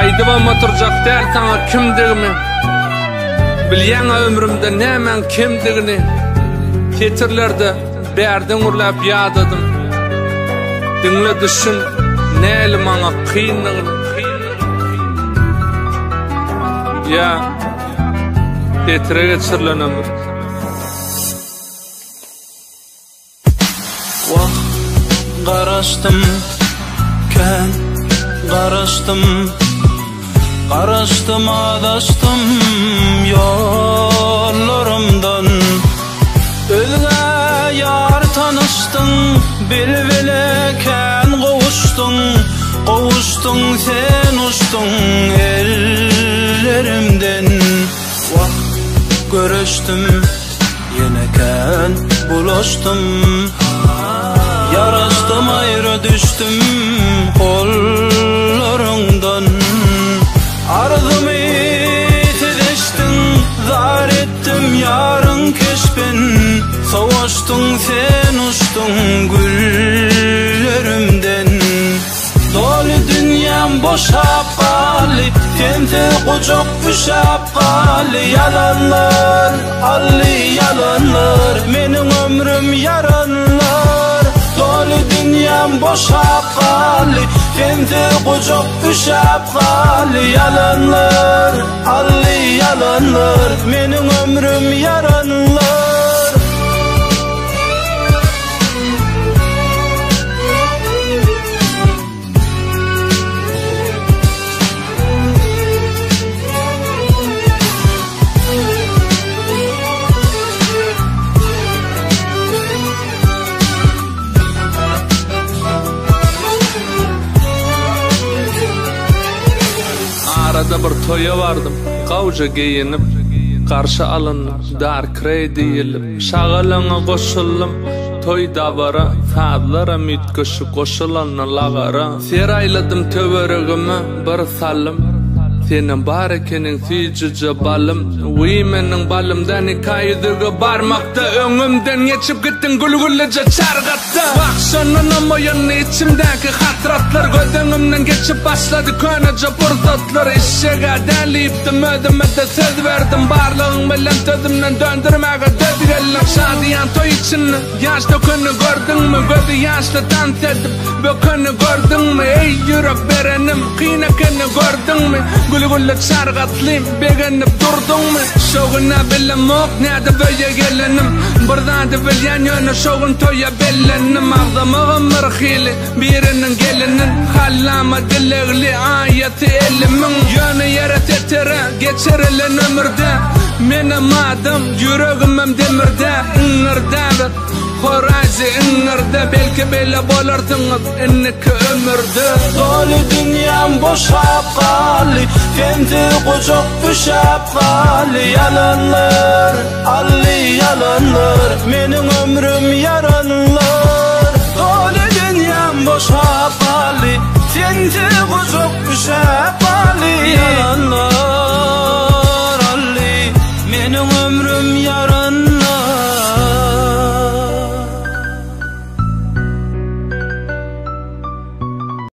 Aydıma oturacak der sana kimdigimi, bilyen ömrümde nämen kimdigini ketirlerde berden urlap ýadadım. Dinle düşün, näli maňa kynlygyny. Ya tetrege çırlan ömür. Vah garaştım ken garaştım garaştım adaştım yollarımdan özüne yar tanıştın bilbileken qovuştun sen uçtun ellerimden vah görüştüm yeneken bulaştım yaraştım ayrı düştüm kollarından arzımı tediştin zar ettim yarın keşbin savaştın sen uçtun güllerimden dolu dünyam boşap qaly tente kucak üşap qaly yalanlar alli yalanlar mening ömrüm yaranlar dolu dünyam boşap qaly tente kucak üşap qaly yalanlar alli yalanlar mening ömrüm yaranlar Arada bir toya vardım, qawja giyinip, qarşı alınıp, darkrey deyilip, şağalana qoşullum, toy dabara, fadlara mitköşü qoşulanna lagara. Serayladım töweregimi, bir salım, senin barekenin siycice balım, menin balımdan hikayedige barmakta, öňümden geçip gittin gülgüllece çargatda. Bakşonun amoyanı içimdeki hatratlar, gödüňümden geçip başladı könece burzatlar. İşşega deliyipdim, ödüme de söz verdim, barlığın bilen sözümden döndürmege dödügellim. Şadiyan toy içini, yaşlı könü gördün mü, gödü yaşlı dans edip, bu könü gördün mü, ey yürek berenim, kıynakını gördün mü, gülgülle çargatlıyım, begenip durdun mu, şoğuna bilem ok, neyde böyle gelinim, buradan da bilyen yönü şoğun toya bellenim, ağzamağım mırhili, birinin gelinin, hallama dilegli, ayeti elimin, yönü yere tetere, geçirilen ömürde, menem adım, yüreğimim demirde, ıngırdadır, horazi ıngırda, belki böyle bolardınız, inniki ömürde. Dolu dünyam boşap qaly, tente kucak üşap qaly yalanlar